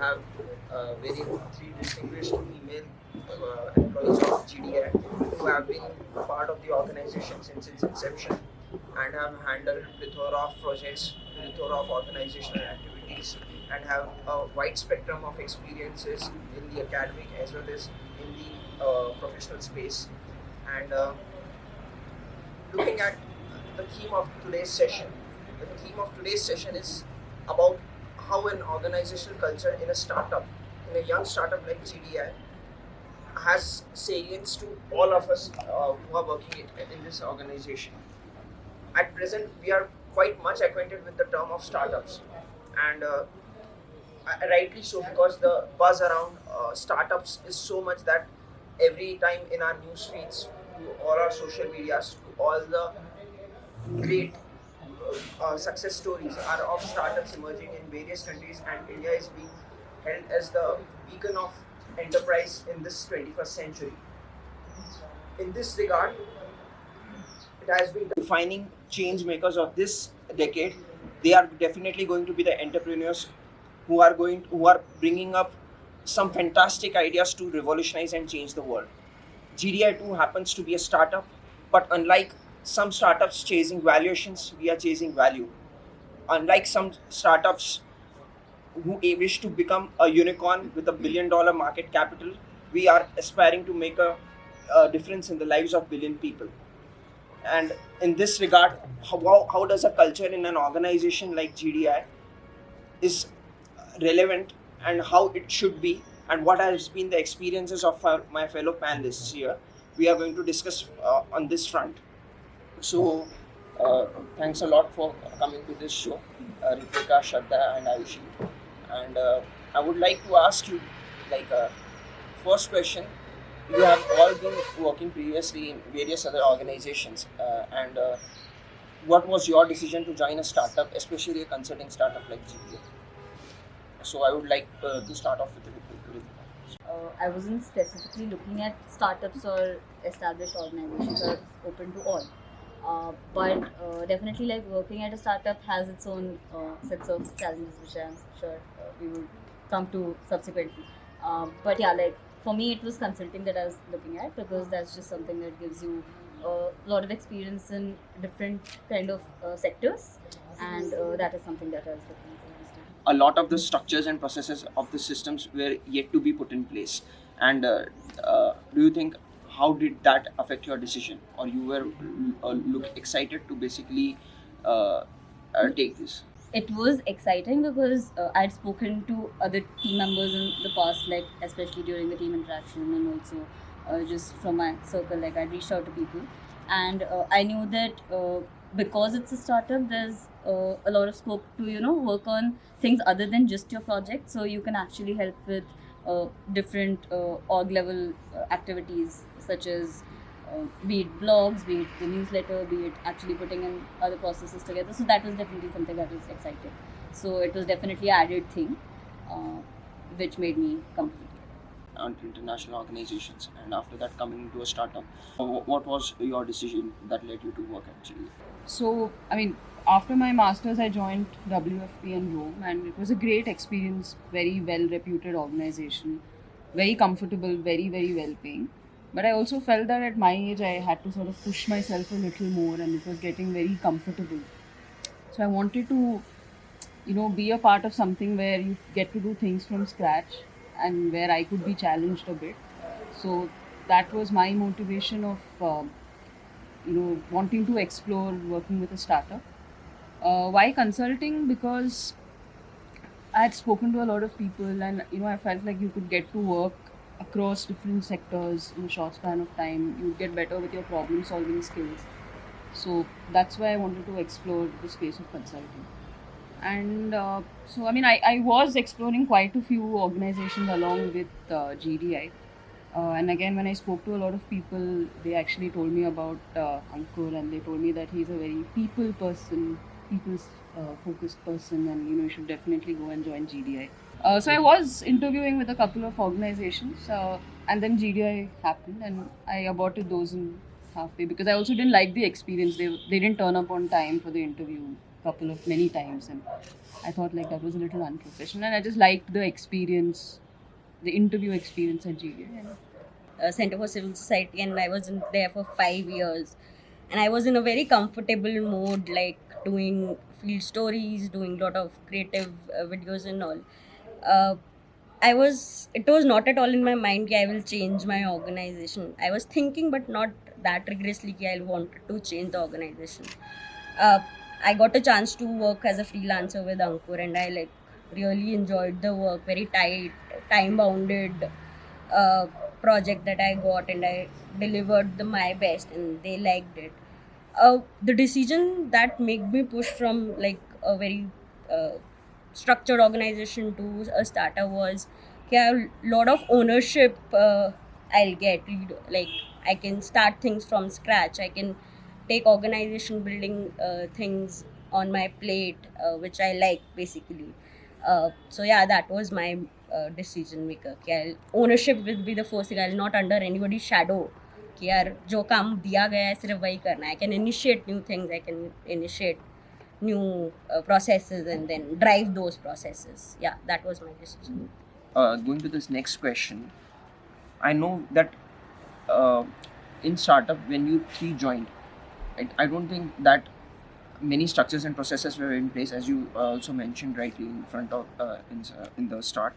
have three distinguished female employees of GDI who have been part of the organization since its inception and have handled plethora of projects, plethora of organizational activities, and have a wide spectrum of experiences in the academic as well as in the professional space. And looking at the theme of today's session, the theme of today's session is about how an organizational culture in a startup, in a young startup like GDI, has salience to all of us who are working in this organization. At present, we are quite much acquainted with the term of startups, and rightly so, because the buzz around startups is so much that every time in our news feeds, to all our social medias, to all the great success stories are of startups emerging in various countries, and India is being held as the beacon of enterprise in this 21st century. In this regard, it has been defining change makers of this decade. They are definitely going to be the entrepreneurs who are bringing up some fantastic ideas to revolutionize and change the world. GDI too happens to be a startup, but unlike some startups chasing valuations, we are chasing value. Unlike some startups who wish to become a unicorn with $1 billion market capital, we are aspiring to make a difference in the lives of billion people. And in this regard, how does a culture in an organization like GDI is relevant, and how it should be, and what has been the experiences of my fellow panelists here, we are going to discuss on this front. So thanks a lot for coming to this show, Ritwika, Shraddha and Ayushi. And I would like to ask you, first question, you have all been working previously in various other organizations, and what was your decision to join a startup, especially a consulting startup like GPA? So I would like to start off with Ritwika. I wasn't specifically looking at startups or established organizations. I was open to all. But definitely, like, working at a startup has its own sets of challenges, which I'm sure we will come to subsequently. But yeah, like, for me, it was consulting that I was looking at, because that's just something that gives you a lot of experience in different kind of sectors, and that is something that I was looking for. A lot of the structures and processes of the systems were yet to be put in place, and do you think, how did that affect your decision, or you were excited to basically take this? It was exciting because I'd spoken to other team members in the past, like especially during the team interaction, and also just from my circle, like I'd reached out to people, and I knew that because it's a startup, there's a lot of scope to work on things other than just your project, so you can actually help with different org level activities, such as be it blogs, be it the newsletter, be it actually putting in other processes together. So that was definitely something that was exciting. So it was definitely an added thing, which made me complete. On international organizations, and after that coming into a startup, what was your decision that led you to work at GE? So, I mean, after my master's, I joined WFP in Rome, and it was a great experience. Very well reputed organization, very comfortable, very, very well paying. But I also felt that at my age, I had to sort of push myself a little more, and it was getting very comfortable. So I wanted to, be a part of something where you get to do things from scratch, and where I could be challenged a bit. So that was my motivation of, wanting to explore working with a startup. Why consulting? Because I had spoken to a lot of people, and I felt like you could get to work across different sectors in a short span of time. You get better with your problem solving skills. So that's why I wanted to explore the space of consulting. And so, I mean, I was exploring quite a few organizations along with GDI. And again, when I spoke to a lot of people, they actually told me about Ankur, and they told me that he's a very people person, people's focused person, and you should definitely go and join GDI. So I was interviewing with a couple of organizations, and then GDI happened, and I aborted those in halfway because I also didn't like the experience. They didn't turn up on time for the interview. many times, and I thought like that was a little unprofessional, and I just liked the experience, the interview experience at GDA. Center for Civil Society, and I was there for 5 years. And I was in a very comfortable mode, like doing field stories, doing lot of creative videos and all. Uh, it was not at all in my mind that I will change my organization. I was thinking, but not that rigorously that I wanted to change the organization. Uh, I got a chance to work as a freelancer with Ankur, and I like really enjoyed the work. Very tight, time bounded uh, project that I got, and I delivered my best, and they liked it. The decision that made me push from like a very uh, structured organization to a startup was a lot of ownership I'll get. Like I can start things from scratch. I can take organization building things on my plate, which I like basically. So yeah, that was my decision maker. Ownership will be the first thing. I'll not under anybody's shadow कि यार जो काम दिया गया है सिर्फ वही करना है. I can initiate new things, I can initiate new processes and then drive those processes. Yeah, that was my decision. Going to this next question, I know that in startup when you three joined, I don't think that many structures and processes were in place, as you also mentioned rightly in front of in the start.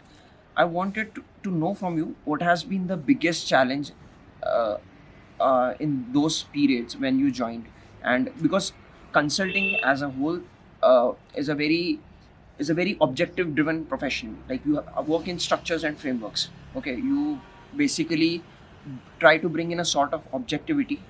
I wanted to know from you what has been the biggest challenge uh, in those periods when you joined, and because consulting as a whole is a very objective driven profession. Like you work in structures and frameworks. Okay, you basically try to bring in a sort of objectivity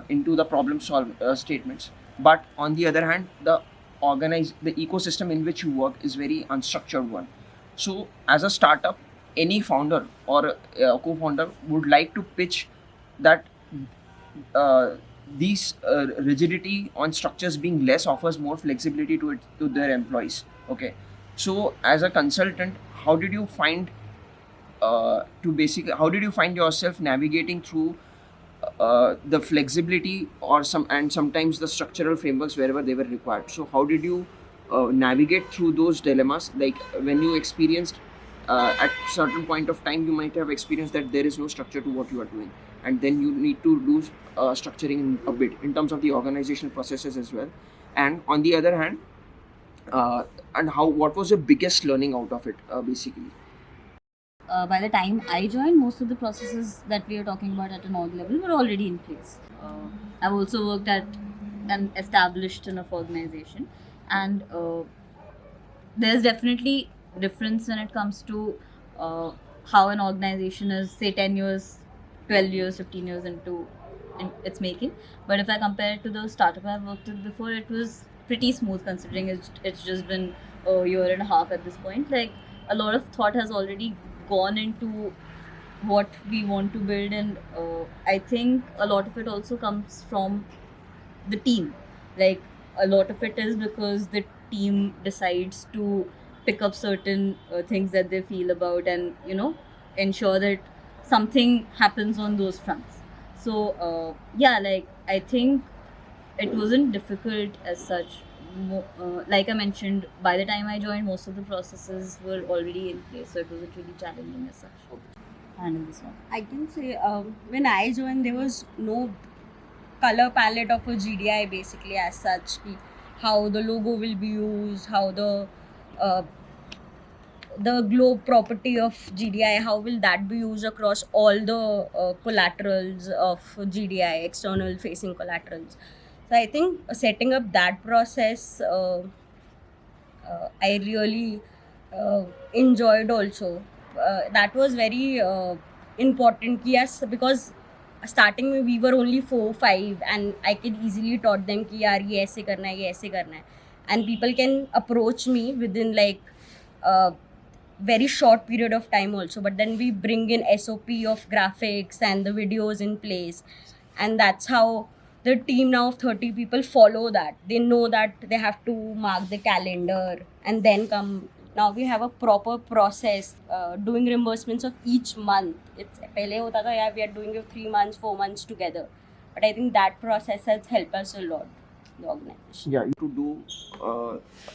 into the problem solve statements, but on the other hand the ecosystem in which you work is very unstructured one. So as a startup, any founder or a co-founder would like to pitch that these rigidity on structures being less offers more flexibility to their employees. Okay, so as a consultant, how did you find how did you find yourself navigating through the flexibility or sometimes the structural frameworks wherever they were required? So how did you navigate through those dilemmas? Like when you experienced at certain point of time, you might have experienced that there is no structure to what you are doing, and then you need to do structuring a bit in terms of the organizational processes as well. And on the other hand, and what was the biggest learning out of it basically? By the time I joined, most of the processes that we are talking about at an org level were already in place. I've also worked at an established enough organization, and there's definitely difference when it comes to how an organization is, say, 10 years, 12 years, 15 years into in its making. But if I compare it to the startup I've worked with before, it was pretty smooth considering it's just been a year and a half at this point. Like a lot of thought has already gone into what we want to build, and I think a lot of it also comes from the team. Like a lot of it is because the team decides to pick up certain things that they feel about, and ensure that something happens on those fronts. So yeah, like I think it wasn't difficult as such. Like I mentioned, by the time I joined, most of the processes were already in place, so it wasn't really challenging as such. Handle this one. I can say when I joined, there was no color palette of a GDI basically as such. How the logo will be used, how the globe property of GDI, how will that be used across all the collaterals of GDI, external facing collaterals. So I think setting up that process, I really enjoyed also. That was very important, yes, because starting में we were only 4-5 and I could easily taught them कि यार ये ऐसे करना है, ये ऐसे करना है, and people can approach me within like very short period of time also. But then we bring in SOP of graphics and the videos in place, and that's how the team now of 30 people follow that. They know that they have to mark the calendar and then come. Now we have a proper process doing reimbursements of each month. It's pehle hota tha, yeah, we are doing it 3 months, 4 months together, but I think that process has helped us a lot. the organization. Yeah, to do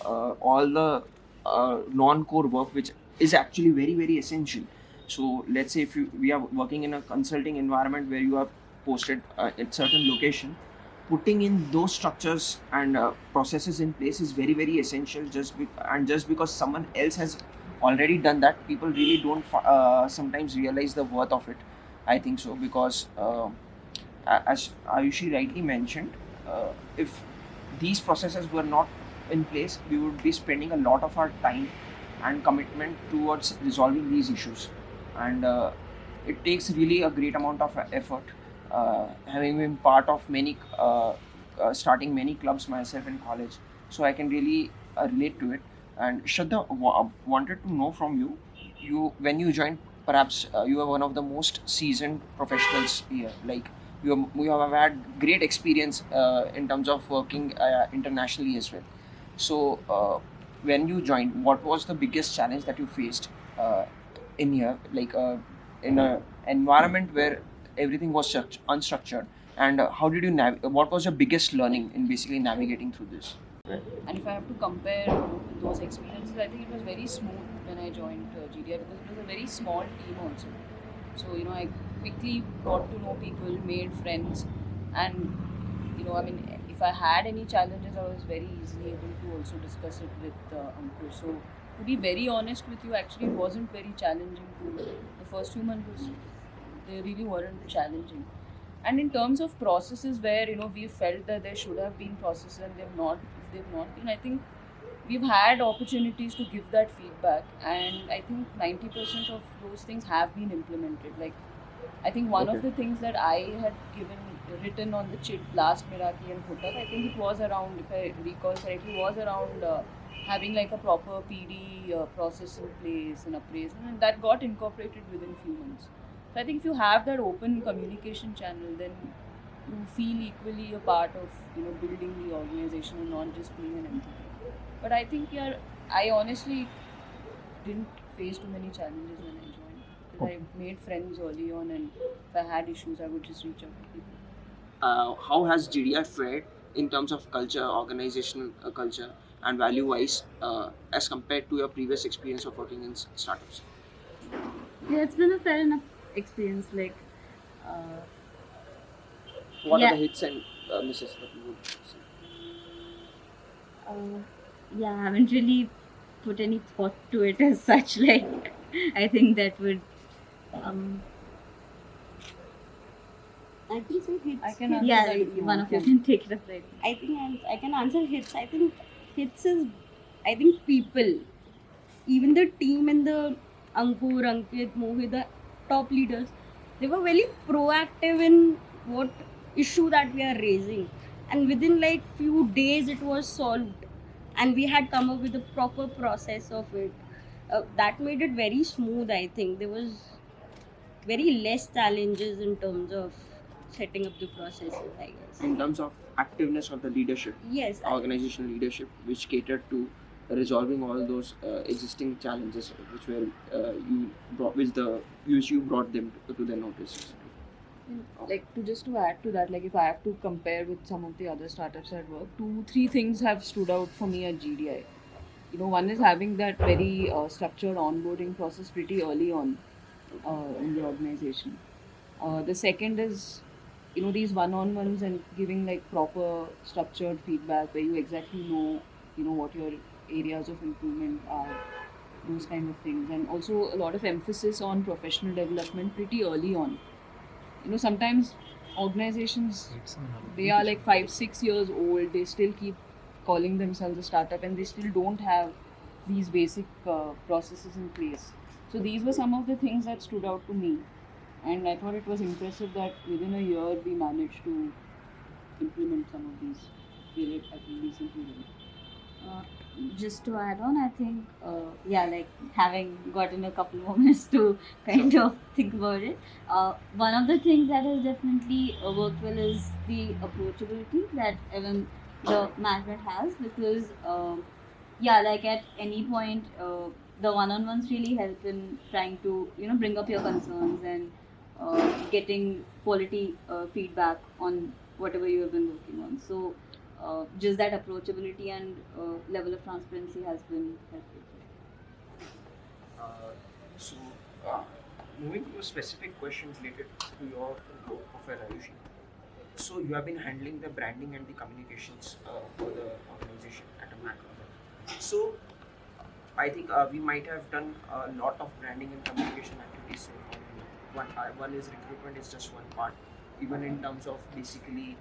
all the non-core work, which is actually very very essential. So let's say if we are working in a consulting environment where you are posted at certain location, putting in those structures and processes in place is very very essential. Just because someone else has already done that, people really don't sometimes realize the worth of it. I think so, because as Ayushi rightly mentioned, if these processes were not in place, we would be spending a lot of our time and commitment towards resolving these issues. And it takes really a great amount of effort. Having been part of starting many clubs myself in college, so I can really relate to it. And Shraddha, wanted to know from you, when you joined, perhaps you are one of the most seasoned professionals here. Like you have had great experience in terms of working internationally as well. So, when you joined, what was the biggest challenge that you faced in here, like in an environment where everything was unstructured, and how did you what was your biggest learning in basically navigating through this? And if I have to compare those experiences, I think it was very smooth when I joined GDI, because it was a very small team also. So, I quickly got to know people, made friends, and, I mean, if I had any challenges, I was very easily able to also discuss it with Ankur. So, to be very honest with you, actually, it wasn't very challenging. The first few months, they really weren't challenging. And in terms of processes where we felt that there should have been processes and if they've not been, I think we've had opportunities to give that feedback, and I think 90% of those things have been implemented. Like, I think one of Okay. the things that I had written on the chit last Miraki and Bhutan, I think it was around, if I recall correctly, was around having like a proper PD process in place and appraisal, and that got incorporated within few months. So I think if you have that open communication channel, then you feel equally a part of building the organization and not just being an employee. But I think I honestly didn't face too many challenges when I joined, because I made friends early on, and if I had issues, I would just reach out to people. How has GDI fared in terms of culture, organizational culture, and value wise, as compared to your previous experience of working in startups? Yeah, it's been a fair enough experience. Like, uh, What are yeah, the hits and misses that you would say? uh, yeah, I haven't really put any thought to it as such. Like, I think that would, um, I can say hits. I can answer yeah, that if you one want. of you can take it up right now. I think I can answer hits. I think hits is, I think people, even the team and the Ankur, Ankit, Mohit, the top leaders, they were very proactive in what issue that we are raising, and within like few days it was solved, and we had come up with a proper process of it. That made it very smooth. I think there was very less challenges in terms of setting up the processes, I guess. In terms of activeness of the leadership, Yes, organizational leadership, which catered to resolving all those existing challenges which were which you brought them to their notice. Like, to add to that, like, if I have to compare with some of the other startups I've worked, 2 3 things have stood out for me at GDI. One is having that very structured onboarding process pretty early on in the organization. The second is these one-on-ones and giving like proper structured feedback where you exactly know what your areas of improvement are, those kind of things. And also a lot of emphasis on professional development pretty early on. Sometimes organizations, they are like 5 6 years old, they still keep calling themselves a startup, and they still don't have these basic processes in place. So these were some of the things that stood out to me, and I thought it was impressive that within a year we managed to implement some of these really, I think, decently well. Just to add on, I think, yeah, like having gotten a couple more minutes to kind of think about it, one of the things that has definitely worked well is the approachability that even the management has, because, yeah, like at any point, the one-on-ones really help in trying to, bring up your concerns and getting quality feedback on whatever you have been working on. So, just that approachability and level of transparency has been helpful. Uh, so, uh, moving to a specific question related to your profile, Ayushi. So, you have been handling the branding and the communications for the organization at a macro level. So, I think we might have done a lot of branding and communication activities so far. One is recruitment is just one part. Even in terms of basically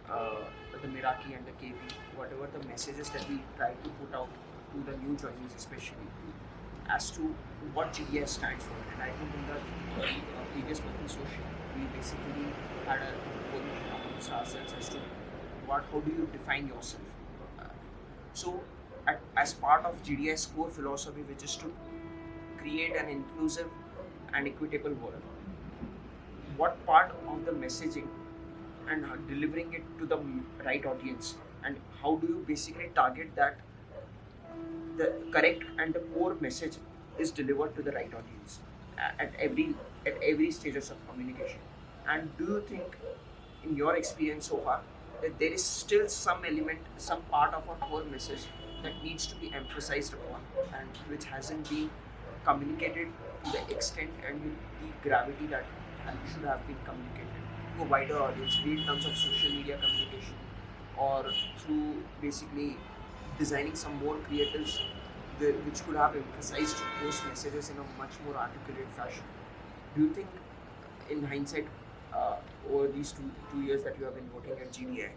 the Miraki and the KV, whatever the messages that we try to put out to the new joinees, especially as to what GDS stands for. And I think in the previous monthly social, we basically had a poll amongst ourselves as to how do you define yourself. Uh, so, as part of GDS core philosophy, which is to create an inclusive and equitable world, what part of the messaging and delivering it to the right audience, and how do you basically target that the correct and the core message is delivered to the right audience at every stages of communication? And do you think, in your experience so far, that there is still some element, some part of our core message that needs to be emphasized upon and which hasn't been communicated to the extent and with the gravity that should have been communicated to a wider audience, be it in terms of social media communication or through basically designing some more creatives which could have emphasized those messages in a much more articulate fashion? Do you think, in hindsight, over these two years that you have been working at GDI,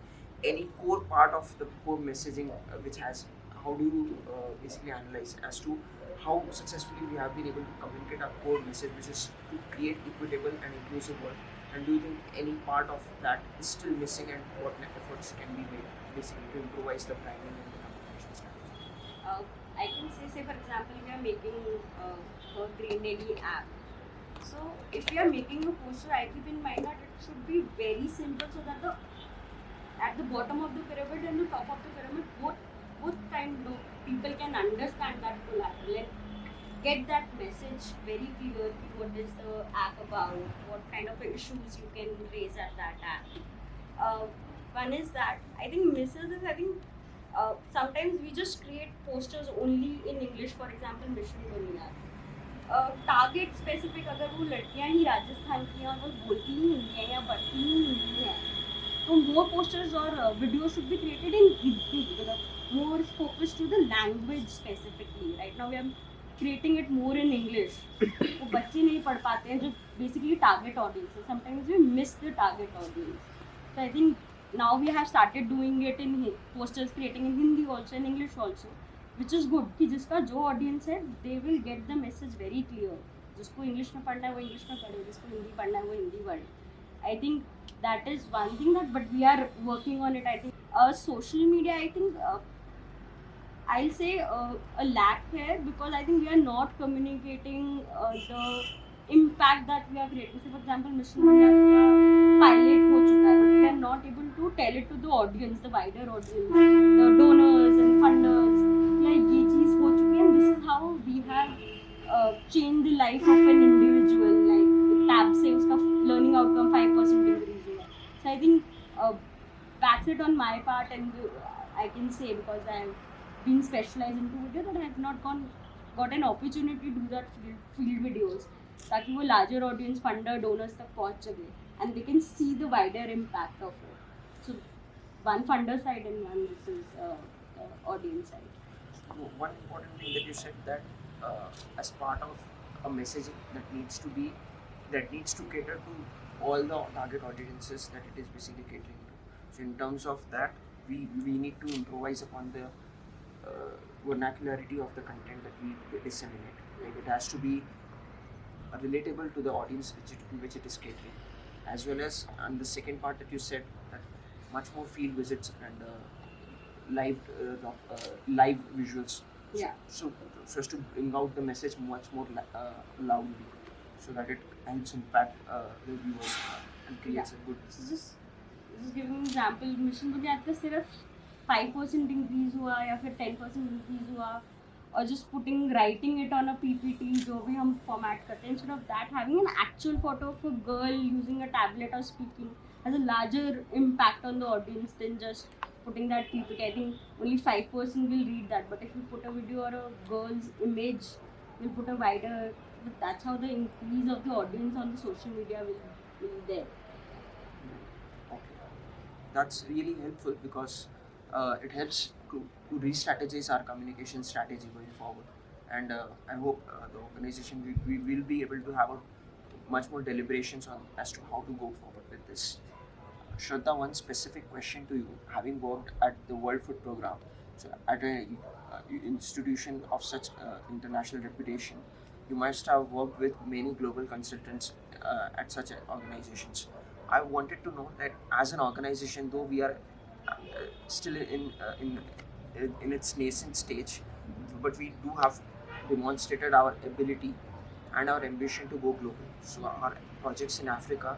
any core part of the core messaging which has, how do you basically analyze as to how successfully we have been able to communicate our core message, which is to create equitable and inclusive world? And do you think any part of that is still missing, and what efforts can be made basically to improvise the branding and the communication strategy? I can say for example, we are making a Green Daily app. So if we are making a poster, I keep in mind that it should be very simple so that at the bottom of the pyramid and the top of the pyramid, both kind of people can understand that collateral and get that message very clear. What is the app about? What kind of issues you can raise at that app? One is that I think misses is having sometimes we just create posters only in English. For example, Mission Dunia. Target specific अगर वो लड़कियां ही राजस्थान की हैं और वो बोलती ही हिंदी है या पढ़ती ही हिंदी है, तो मोर पोस्टर्स और video should be created in Hindi, मतलब more focus to the language specifically. Right now we are creating it more in English. वो बच्चे नहीं पढ़ पाते हैं जो बेसिकली टारगेट ऑडियंस है. Sometimes we miss the target audience. So I think now we have started doing it in posters, creating in Hindi also, in English also, which is good. कि जिसका जो audience है, they will get the message very clear. जिसको English में पढ़ना है वो English में पढ़े, जिसको हिंदी पढ़ना है वो हिंदी पढ़े. I think that is one thing that, but we are working on it. I think social media, I think I'll say a lack here, because I think we are not communicating the impact that we are creating. So for example, Mission India का pilot हो चुका है, but we are not able to tell it to the audience, the wider audience, the donors and funders. Yeah, ये चीज़ हो चुकी है, and this is how we have changed the life of an individual. Like tab से उसका learning outcome 5% increase हुआ. So I think that's it on my part, and I can say, because I have been specialized into video, that I have not got an opportunity to do that field videos, ताकि वो larger audience, funder, donors तक पहुँच सके, and they can see the wider impact of it. So one funder side and one this is audience side. So one important thing that you said, that as part of a messaging that needs to cater to all the target audiences that it is basically catering to. So in terms of that, we need to improvise upon the vernacularity of the content that we disseminate. Like it has to be relatable to the audience which it is catering, as well as, and the second part that you said, that much more field visits and live visuals. Yeah. So as to bring out the message much more loudly, so that it helps impact the viewers and creates a good. So just giving an example, mission बुनियाद का सिर्फ 5% increase हुआ या फिर 10% increase हुआ, or just writing it on a PPT जो भी हम format करते हैं, instead of that having an actual photo of a girl using a tablet or speaking has a larger impact on the audience than just putting that PPT. I think only 5% will read that. But if you put a video or a girl's image, we'll put a wider. But that's how the increase of the audience on the social media will be there. Okay, that's really helpful because it helps to re-strategize our communication strategy going forward. And I hope the organization we will be able to have a much more deliberations on as to how to go forward with this. Shraddha, one specific question to you. Having worked at the World Food Program, so at a institution of such international reputation, you must have worked with many global consultants at such organizations. I wanted to know that as an organization, though we are still in its nascent stage, but we do have demonstrated our ability and our ambition to go global. So our projects in Africa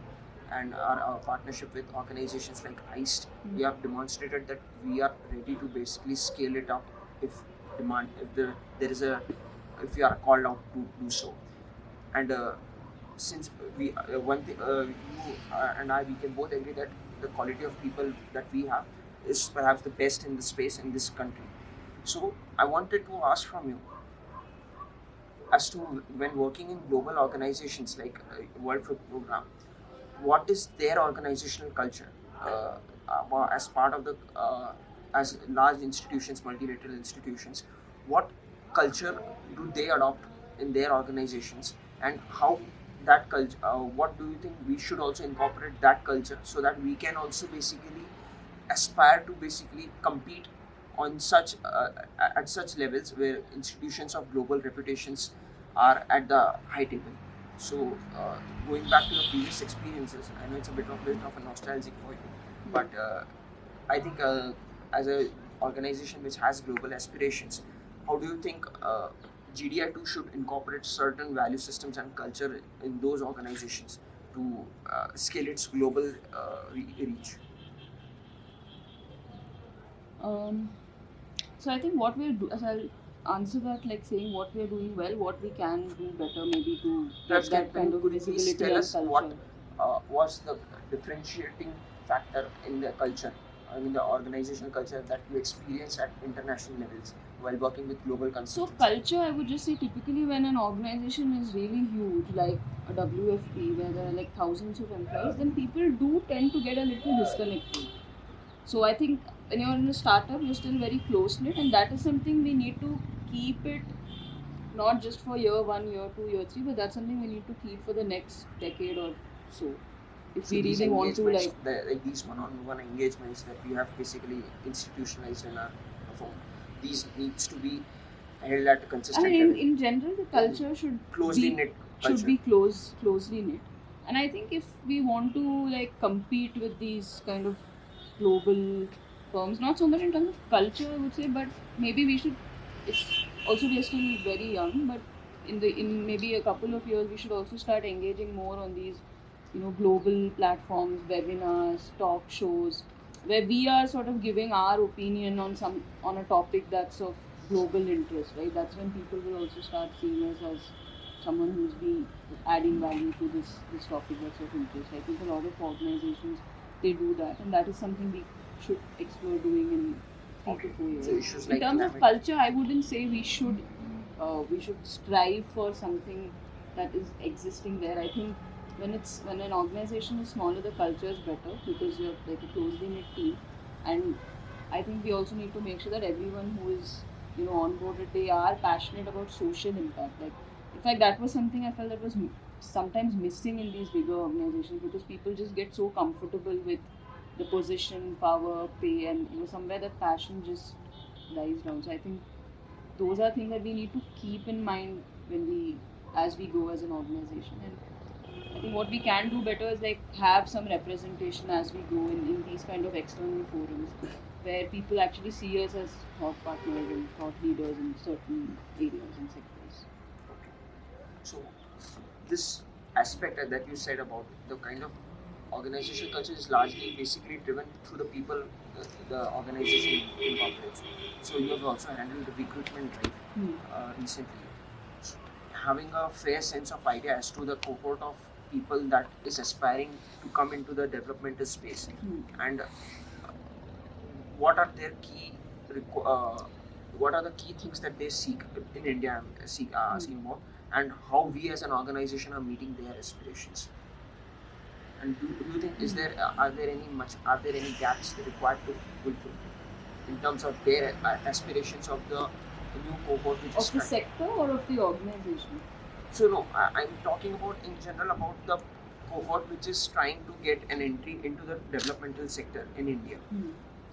and our partnership with organizations like ICE, we have demonstrated that we are ready to basically scale it up if there is a if we are called out to do so. And since we one thing you and I, we can both agree that the quality of people that we have is perhaps the best in the space in this country. So I wanted to ask from you as to when working in global organizations like World Food Program, what is their organizational culture as part of the as large institutions, multilateral institutions? What culture do they adopt in their organizations, and how that culture? What do you think we should also incorporate that culture so that we can also basically aspire to basically compete on such at such levels where institutions of global reputations are at the high table. So going back to your previous experiences, I know it's a bit of a nostalgic for you, but I think as a organization which has global aspirations, how do you think GDI2 should incorporate certain value systems and culture in those organizations to scale its global reach? So I think what we're doing, as I'll answer that like saying what we're doing well, what we can do better, maybe to Perhaps get that kind of could you please visibility tell and us what culture. was the differentiating factor in the culture, I mean the organizational culture that you experienced at international levels while working with global So consultants? culture, I would just say typically when an organization is really huge, like a WFP, where there are like thousands of employees, then people do tend to get a little disconnected. So I think when you're in a startup, you're still very close knit, and that is something we need to keep it not just for year one, year two, year three, but that's something we need to keep for the next decade or so. If So we these really want to engagements, like, like these one-on-one engagements that we have basically institutionalized in our form, these needs to be held at a I consistent mean, level, in general, the culture should closely be knit should culture. be closely knit. And I think if we want to like compete with these kind of global firms, not so much in terms of culture, I would say, but maybe we should. It's also we are still very young, but in maybe a couple of years, we should also start engaging more on these, global platforms, webinars, talk shows, where we are sort of giving our opinion on a topic that's of global interest, right? That's when people will also start seeing us as someone who's been adding value to this topic that's of interest. I think a lot of organizations they do that, and that is something we should explore doing in 3 to 4 years. So issues In like terms of climate, culture, I wouldn't say we should strive for something that is existing there. I think when an organization is smaller, the culture is better because you're like a closely knit team, and I think we also need to make sure that everyone who is onboarded, they are passionate about social impact. Like in fact, that was something I felt that was sometimes missing in these bigger organizations because people just get so comfortable with the position, power, pay, and somewhere that passion just dies down. So I think those are things that we need to keep in mind as we go as an organization. And I think what we can do better is like have some representation as we go in these kind of external forums where people actually see us as thought partners and thought leaders in certain areas and sectors. okay. So this aspect that you said about the kind of organizational culture is largely basically driven through the people the organization incorporates. So you have also handled the recruitment drive recently. So having a fair sense of idea as to the cohort of people that is aspiring to come into the developmental space, and what are their key what are the key things that they seek in India? I'm asking more, and how we as an organization are meeting their aspirations. And do you think are there any gaps they required to fulfill in terms of their aspirations of the new cohort which is Of the trying? sector or of the organization? So no, I'm talking about in general about the cohort which is trying to get an entry into the developmental sector in India.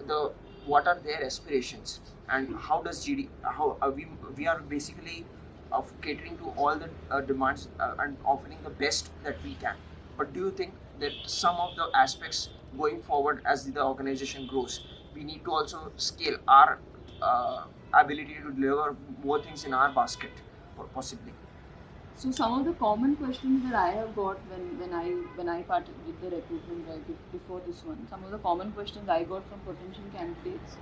The what are their aspirations and how does how we are basically catering to all the demands and offering the best that we can. But do you think that some of the aspects going forward as the organization grows, we need to also scale our ability to deliver more things in our basket, or possibly? So some of the common questions that I have got when I did the recruitment drive before this one, some of the common questions I got from potential candidates,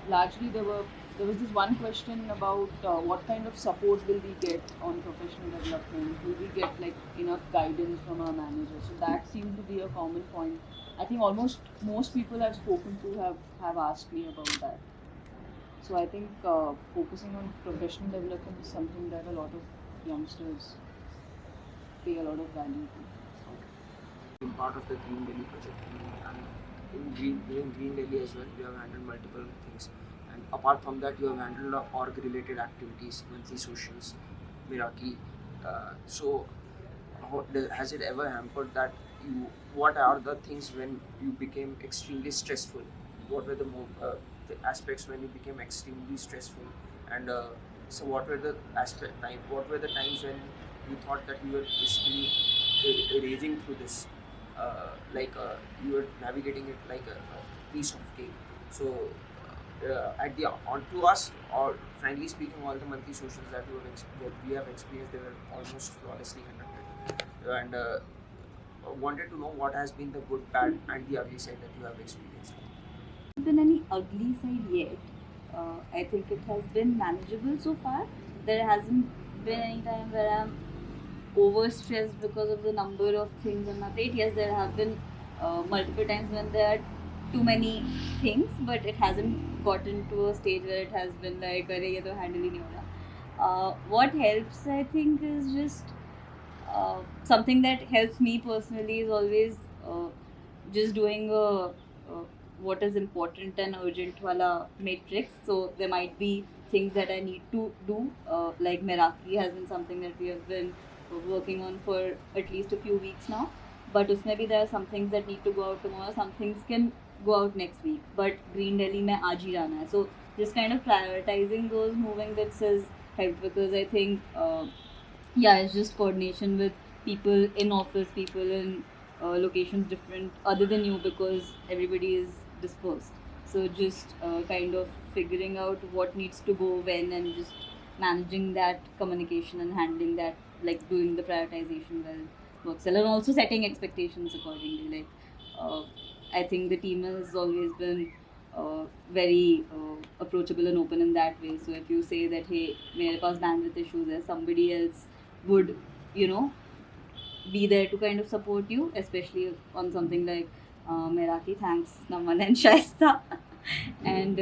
largely there was this one question about what kind of support will we get on professional development? Will we get like enough guidance from our manager? So that seemed to be a common point. I think almost most people I've spoken to have asked me about that. So I think focusing on professional development is something that a lot of youngsters pay a lot of value to. Been part of the Green Delhi project, and in Green Delhi as well, you have handled multiple things. And apart from that, you have handled org-related activities, monthly socials, Miraki. So, has it ever hampered that you? What are the things when you became extremely stressful? What were the aspects when you became extremely stressful? And so, what were the time? What were the times when you thought that you were basically raging through this? You were navigating it like a piece of cake. So at the onto us, or frankly speaking, all the monthly socials that we have experienced, they were almost flawlessly conducted. And wanted to know what has been the good, bad, and the ugly side that you have experienced. Been any ugly side yet. I think it has been manageable so far. There hasn't been any time where I'm overstressed because of the number of things on my plate. Yes, there have been multiple times when there are too many things, but it hasn't gotten to a stage where it has been like, "Arey, ye to handle ही नहीं हो रहा." What helps, I think, is just something that helps me personally is always just doing what is important and urgent wala matrix. So there might be things that I need to do, like Meraki has been something that we have been working on for at least a few weeks now. But उसमें भी there are some things that need to go out tomorrow. Some things can go out next week. But Green Delhi में आज ही जाना है. So just kind of prioritizing those moving bits has helped, because I think it's just coordination with people in office, people in locations different other than you, because everybody is dispersed. So just kind of figuring out what needs to go when, and just managing that communication and handling that, like doing the prioritization well, works well, and also setting expectations accordingly. Like I think the team has always been very approachable and open in that way. So if you say that, hey, मेरे पास bandwidth issues है, somebody else would, be there to kind of support you, especially on something like Meraki. Thanks, Naman and Shaista. And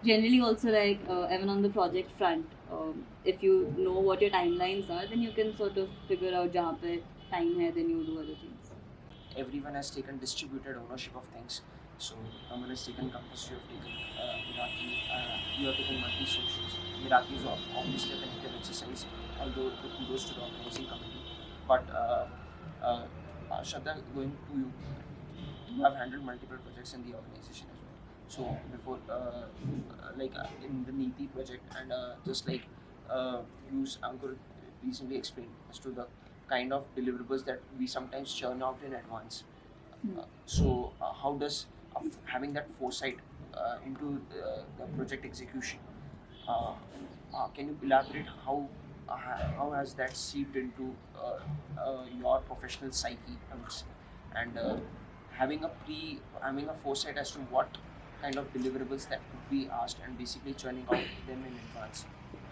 generally also, like even on the project front, if you know what your timelines are, then you can sort of figure out jahan pe time hai, then you do other things. Everyone has taken distributed ownership of things. So Naman has taken campus, you have taken Miraki, you have taken monthly socials. Miraki is obviously a connected exercise, although it goes to the organizing committee. But Shraddha, going to you, you have handled multiple projects in the organization as well. So before, in the Niti project, and just like you, Ankur, recently explained as to the kind of deliverables that we sometimes churn out in advance. How does having that foresight into the project execution? Can you elaborate how has that seeped into your professional psyche, I would say, and having a foresight as to what kind of deliverables that could be asked, and basically churning out them in advance.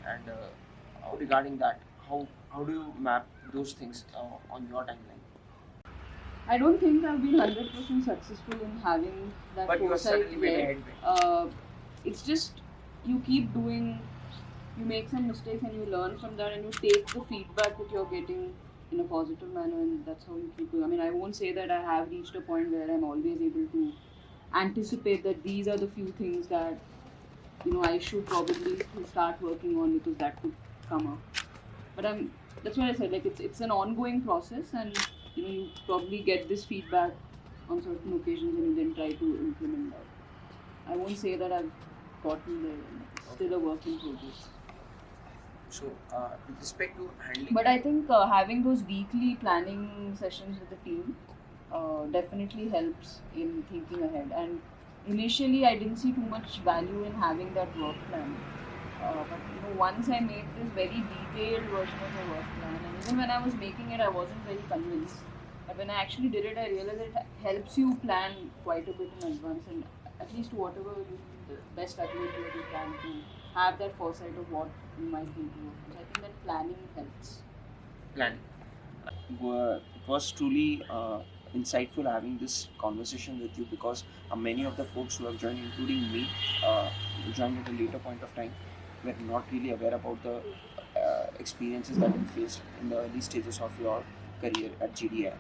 And regarding that, how do you map those things on your timeline? I don't think I've been 100% successful in having that But you have foresight certainly made a yet. headway. It's just you keep doing, you make some mistakes and you learn from that and you take the feedback that you're getting in a positive manner, and that's how you keep going. I mean, I won't say that I have reached a point where I'm always able to anticipate that these are the few things that I should probably start working on because that could come up. But that's what I said, like it's an ongoing process, and you probably get this feedback on certain occasions and you then try to implement that. I won't say that I've gotten there. It's still a work in progress. So, with respect to handling, But I think having those weekly planning sessions with the team definitely helps in thinking ahead. And initially, I didn't see too much value in having that work plan. But once I made this very detailed version of the work plan, and even when I was making it, I wasn't very convinced. But when I actually did it, I realized it helps you plan quite a bit in advance, and at least whatever the best ability that you can to have that foresight of what you might need to work. So I think that planning helps. planning. It was truly insightful having this conversation with you, because many of the folks who have joined, including me, who joined at a later point of time, were not really aware about the experiences that you faced in the early stages of your career at GDI.